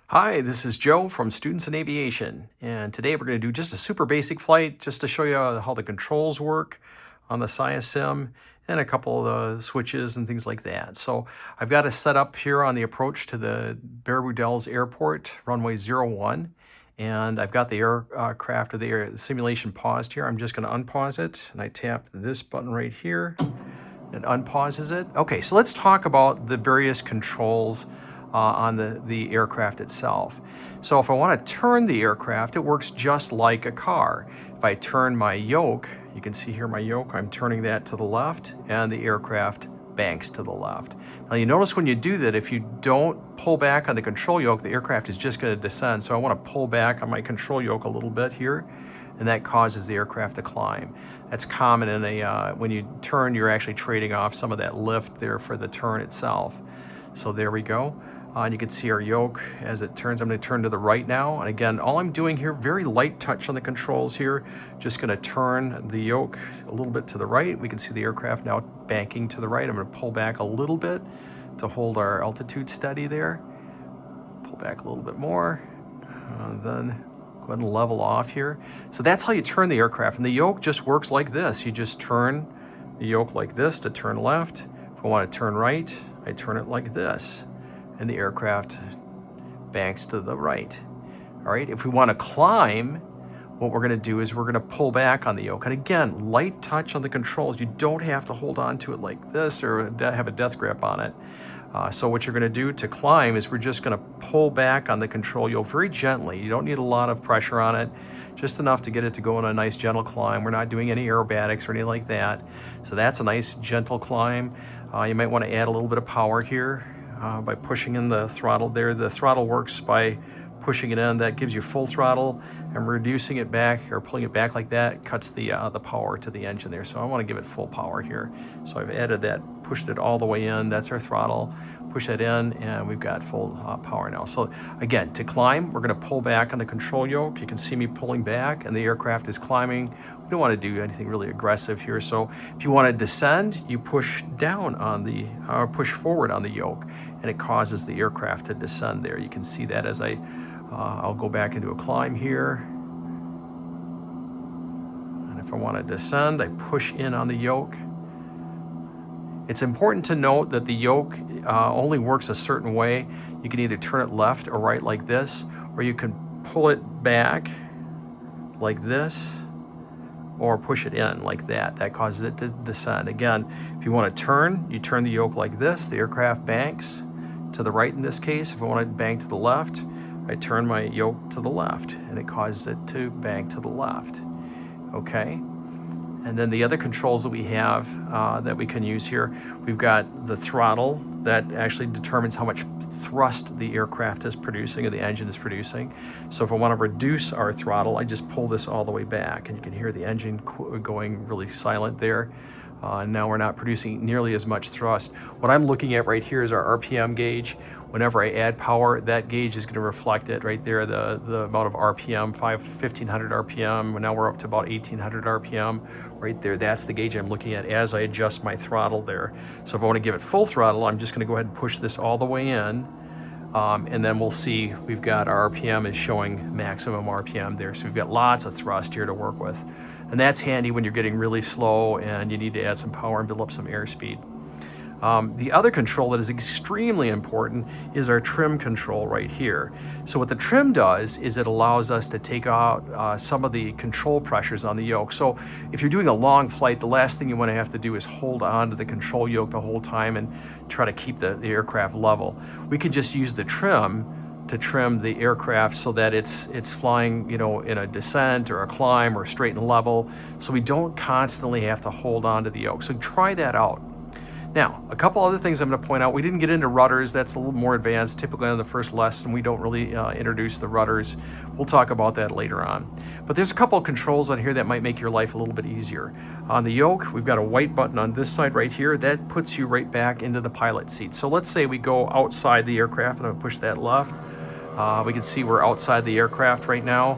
Hi, this is Joe from Students in Aviation, and today we're going to do just a super basic flight just to show you how the controls work on the SIA Sim and a couple of the switches and things like that. So I've got it set up here on the approach to the Baraboo Dells Airport, runway 01, and I've got the aircraft or the simulation paused here. I'm just going to unpause it, and I tap this button right here. It unpauses it. Okay, so let's talk about the various controls on the aircraft itself. So if I want to turn the aircraft, it works just like a car. If I turn my yoke, you can see here my yoke, I'm turning that to the left, and the aircraft banks to the left. Now you notice when you do that, if you don't pull back on the control yoke, the aircraft is just going to descend. So I want to pull back on my control yoke a little bit here, and that causes the aircraft to climb. That's common in when you turn, you're actually trading off some of that lift there for the turn itself. So there we go. And you can see our yoke as it turns. I'm going to turn to the right now. And again, all I'm doing here, very light touch on the controls here. Just going to turn the yoke a little bit to the right. We can see the aircraft now banking to the right. I'm going to pull back a little bit to hold our altitude steady there. Pull back a little bit more. Then go ahead and level off here. So that's how you turn the aircraft. And the yoke just works like this. You just turn the yoke like this to turn left. If I want to turn right, I turn it like this, and the aircraft banks to the right. All right, if we want to climb, what we're going to do is we're going to pull back on the yoke. And again, light touch on the controls. You don't have to hold on to it like this or have a death grip on it. So what you're going to do to climb is we're just going to pull back on the control yoke very gently. You don't need a lot of pressure on it, just enough to get it to go on a nice gentle climb. We're not doing any aerobatics or anything like that. So that's a nice gentle climb. You might want to add a little bit of power here by pushing in the throttle there. The throttle works by pushing it in. That gives you full throttle, and reducing it back or pulling it back like that cuts the power to the engine there. So I want to give it full power here. So I've added that, pushed it all the way in. That's our throttle. Push that in, and we've got full power now. So again, to climb, we're going to pull back on the control yoke. You can see me pulling back, and the aircraft is climbing. We don't want to do anything really aggressive here. So if you want to descend, you push down on the, push forward on the yoke, and it causes the aircraft to descend there. You can see that as I'll go back into a climb here. And if I want to descend, I push in on the yoke. It's important to note that the yoke only works a certain way. You can either turn it left or right like this, or you can pull it back like this, or push it in like that. That causes it to descend. Again, if you want to turn, you turn the yoke like this. The aircraft banks to the right in this case. If I want to bank to the left, I turn my yoke to the left, and it causes it to bank to the left. Okay? And then the other controls that we have that we can use here, we've got the throttle that actually determines how much thrust the aircraft is producing or the engine is producing. So if I want to reduce our throttle, I just pull this all the way back, and you can hear the engine going really silent there. Now we're not producing nearly as much thrust. What I'm looking at right here is our RPM gauge. Whenever I add power, that gauge is going to reflect it right there, the amount of RPM, 1500 RPM. Now we're up to about 1800 RPM right there. That's the gauge I'm looking at as I adjust my throttle there. So if I want to give it full throttle, I'm just going to go ahead and push this all the way in. And then we'll see we've got our RPM is showing maximum RPM there. So we've got lots of thrust here to work with. And that's handy when you're getting really slow and you need to add some power and build up some airspeed. The other control that is extremely important is our trim control right here. So what the trim does is it allows us to take out some of the control pressures on the yoke. So if you're doing a long flight, the last thing you want to have to do is hold on to the control yoke the whole time and try to keep the aircraft level. We can just use the trim to trim the aircraft so that it's flying, you know, in a descent or a climb or straight and level, so we don't constantly have to hold on to the yoke. So try that out. Now, a couple other things I'm going to point out. We didn't get into rudders. That's a little more advanced. Typically on the first lesson, we don't really introduce the rudders. We'll talk about that later on. But there's a couple of controls on here that might make your life a little bit easier. On the yoke, we've got a white button on this side right here. That puts you right back into the pilot seat. So let's say we go outside the aircraft, and I'm going to push that left. We can see we're outside the aircraft right now,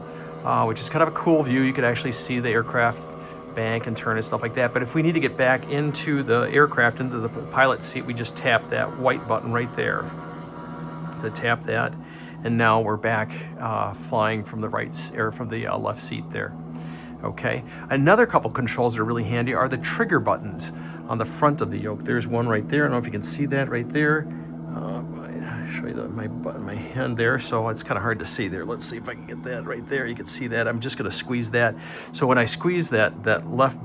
which is kind of a cool view. You could actually see the aircraft bank and turn and stuff like that. But if we need to get back into the aircraft, into the pilot seat, we just tap that white button right there to tap that. And And now we're back flying from the left seat there. Okay, another couple controls that are really handy are the trigger buttons on the front of the yoke. There's one right there. I don't know if you can see that right there. I'll show you my hand there, so it's kind of hard to see there. Let's see if I can get that right there. You can see that. I'm just going to squeeze that. So when I squeeze that left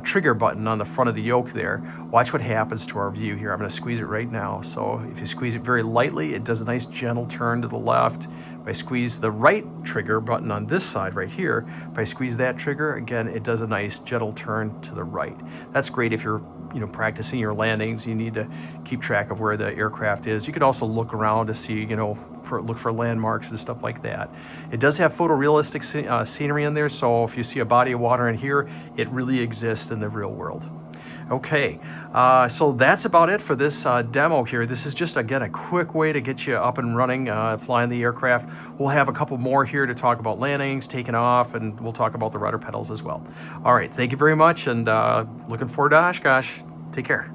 trigger button on the front of the yoke there, watch what happens to our view here. I'm going to squeeze it right now. So if you squeeze it very lightly, it does a nice gentle turn to the left. If I squeeze the right trigger button on this side right here, if I squeeze that trigger, again, it does a nice gentle turn to the right. That's great if you're practicing your landings. You need to keep track of where the aircraft is. You could also look around to see, look for landmarks and stuff like that. It does have photorealistic scenery in there, so if you see a body of water in here, it really exists in the real world. Okay, so that's about it for this demo here. This is just, again, a quick way to get you up and running, flying the aircraft. We'll have a couple more here to talk about landings, taking off, and we'll talk about the rudder pedals as well. All right, thank you very much, and looking forward to Oshkosh. Take care.